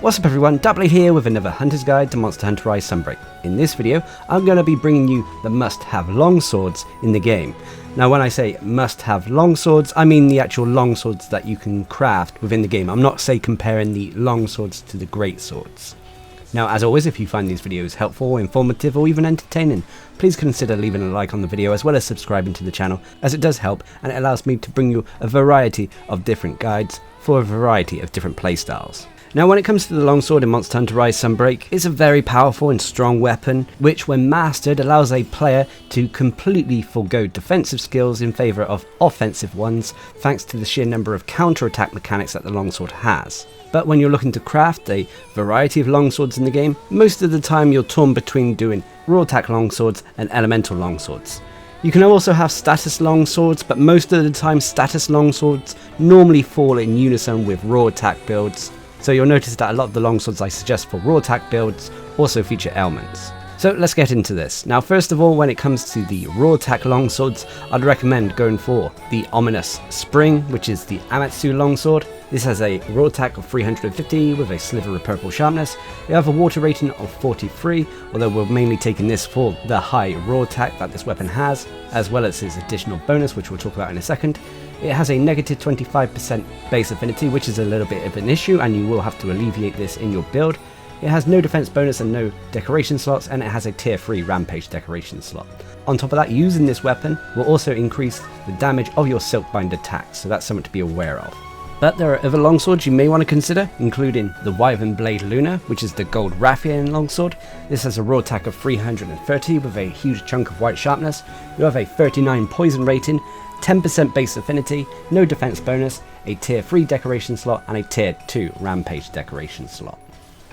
What's up everyone, Darcblade here with another Hunter's Guide to Monster Hunter Rise Sunbreak. In this video, I'm going to be bringing you the must-have longswords in the game. Now when I say must-have longswords, I mean the actual longswords that you can craft within the game. I'm not comparing the longswords to the greatswords. Now as always, if you find these videos helpful, informative or even entertaining, please consider leaving a like on the video as well as subscribing to the channel, as it does help and it allows me to bring you a variety of different guides for a variety of different playstyles. Now when it comes to the longsword in Monster Hunter Rise Sunbreak, it's a very powerful and strong weapon, which when mastered allows a player to completely forego defensive skills in favour of offensive ones, thanks to the sheer number of counter-attack mechanics that the longsword has. But when you're looking to craft a variety of longswords in the game, most of the time you're torn between doing raw attack longswords and elemental longswords. You can also have status longswords, but most of the time status longswords normally fall in unison with raw attack builds. So you'll notice that a lot of the longswords I suggest for raw attack builds also feature ailments. So let's get into this. Now first of all, when it comes to the raw attack longswords, I'd recommend going for the Ominous Spring, which is the Amatsu longsword. This has a raw attack of 350 with a sliver of purple sharpness. You have a water rating of 43, although we're mainly taking this for the high raw attack that this weapon has, as well as its additional bonus, which we'll talk about in a second. It has a negative 25% base affinity, which is a little bit of an issue, and you will have to alleviate this in your build. It has no defense bonus and no decoration slots, and it has a tier 3 rampage decoration slot. On top of that, using this weapon will also increase the damage of your silkbind attacks, so that's something to be aware of. But there are other longswords you may want to consider, including the Wyvern Blade Luna, which is the Gold Rathian longsword. This has a raw attack of 330 with a huge chunk of white sharpness. You have a 39 poison rating, 10% base affinity, no defense bonus, a tier 3 decoration slot and a tier 2 rampage decoration slot.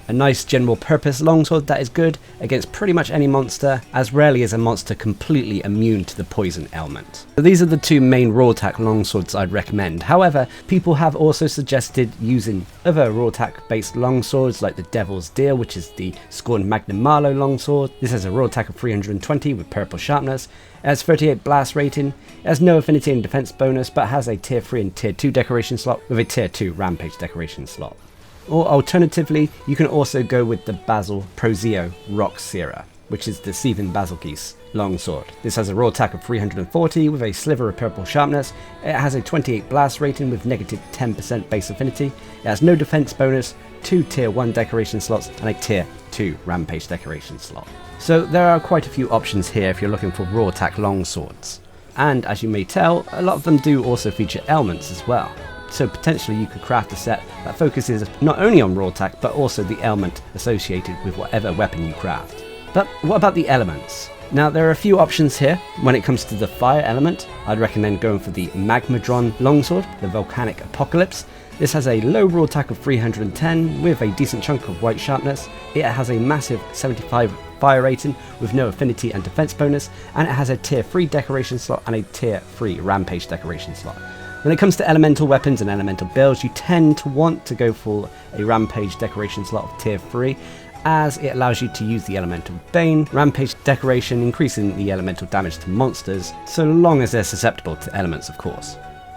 A nice general purpose longsword that is good against pretty much any monster, as rarely is a monster completely immune to the poison element. So these are the two main raw attack longswords I'd recommend. However, people have also suggested using other raw attack based longswords like the Devil's Deer, which is the Scorned Magnum Marlow longsword. This has a raw attack of 320 with purple sharpness. It has 38 blast rating. It has no affinity and defense bonus, but has a tier 3 and tier 2 decoration slot with a tier 2 rampage decoration slot. Or alternatively, you can also go with the Basil Prozeo Rock Sierra, which is the Seething Basilgeuse longsword. This has a raw attack of 340 with a sliver of purple sharpness. It has a 28 blast rating with negative 10% base affinity. It has no defense bonus, 2 tier 1 decoration slots and a tier 2 rampage decoration slot. So there are quite a few options here if you're looking for raw attack longswords. And as you may tell, a lot of them do also feature ailments as well. So potentially you could craft a set that focuses not only on raw attack but also the ailment associated with whatever weapon you craft. But what about the elements? Now there are a few options here. When it comes to the fire element, I'd recommend going for the Magmadron longsword, the Volcanic Apocalypse. This has a low raw attack of 310 with a decent chunk of white sharpness. It has a massive 75 fire rating with no affinity and defense bonus, and it has a tier 3 decoration slot and a tier 3 rampage decoration slot. When it comes to elemental weapons and elemental builds, you tend to want to go for a rampage decoration slot of tier 3, as it allows you to use the elemental bane rampage decoration, increasing the elemental damage to monsters, so long as they're susceptible to elements of course.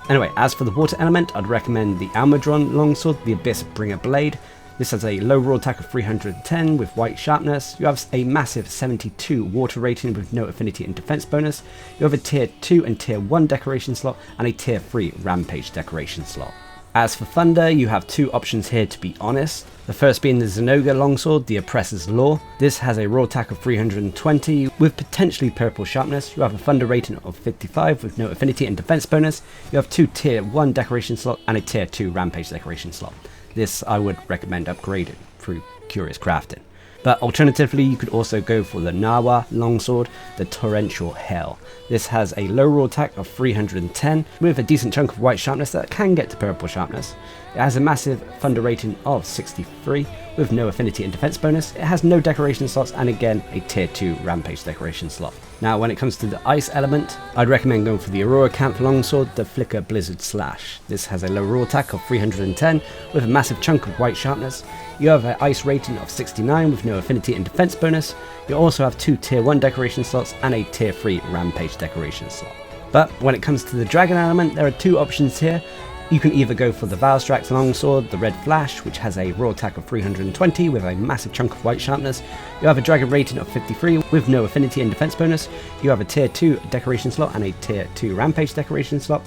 Anyway, as for the water element, I'd recommend the Almadron longsword, the Abyssbringer Blade. This has a low raw attack of 310 with white sharpness. You have a massive 72 water rating with no affinity and defense bonus. You have a tier 2 and tier 1 decoration slot and a tier 3 rampage decoration slot. As for thunder, you have two options here to be honest. The first being the Zenoga longsword, the Oppressor's Law. This has a raw attack of 320 with potentially purple sharpness. You have a thunder rating of 55 with no affinity and defense bonus. You have 2 tier 1 decoration slot and a tier 2 rampage decoration slot. This I would recommend upgrading through Curious Crafting. But alternatively, you could also go for the Nawa longsword, the Torrential Hell. This has a low raw attack of 310 with a decent chunk of white sharpness that can get to purple sharpness. It has a massive thunder rating of 63 with no affinity and defense bonus. It has no decoration slots and again a tier 2 rampage decoration slot. Now when it comes to the ice element, I'd recommend going for the Aurora Camp longsword, the Flicker Blizzard Slash. This has a low raw attack of 310 with a massive chunk of white sharpness. You have an ice rating of 69 with no affinity and defense bonus. You also have 2 tier 1 decoration slots and a tier 3 rampage decoration slot. But when it comes to the dragon element, there are two options here. You can either go for the Valstrax Longsword, the Red Flash, which has a raw attack of 320 with a massive chunk of white sharpness. You have a dragon rating of 53 with no affinity and defense bonus. You have a tier 2 decoration slot and a tier 2 rampage decoration slot.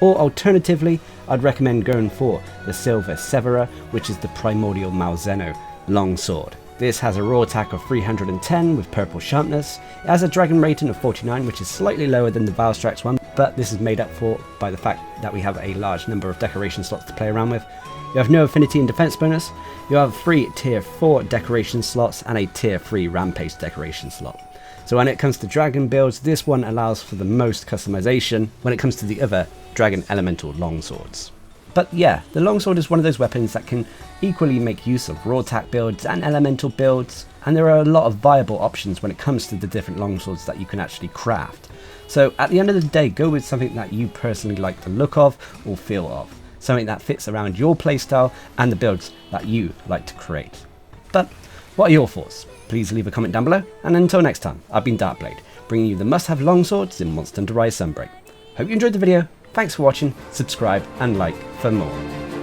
Or alternatively, I'd recommend going for the Silver Severer, which is the Primordial Malzeno Longsword. This has a raw attack of 310 with purple sharpness. It has a dragon rating of 49, which is slightly lower than the Valstrax one, but this is made up for by the fact that we have a large number of decoration slots to play around with. You have no affinity and defense bonus. You have 3 tier 4 decoration slots and a tier 3 rampage decoration slot. So when it comes to dragon builds, this one allows for the most customization when it comes to the other dragon elemental longswords. But yeah, the longsword is one of those weapons that can equally make use of raw attack builds and elemental builds, and there are a lot of viable options when it comes to the different longswords that you can actually craft. So at the end of the day, go with something that you personally like the look of or feel of, something that fits around your playstyle and the builds that you like to create. But what are your thoughts? Please leave a comment down below, and until next time, I've been Darcblade, bringing you the must-have longswords in Monster Hunter Rise Sunbreak. Hope you enjoyed the video. Thanks for watching, subscribe and like for more.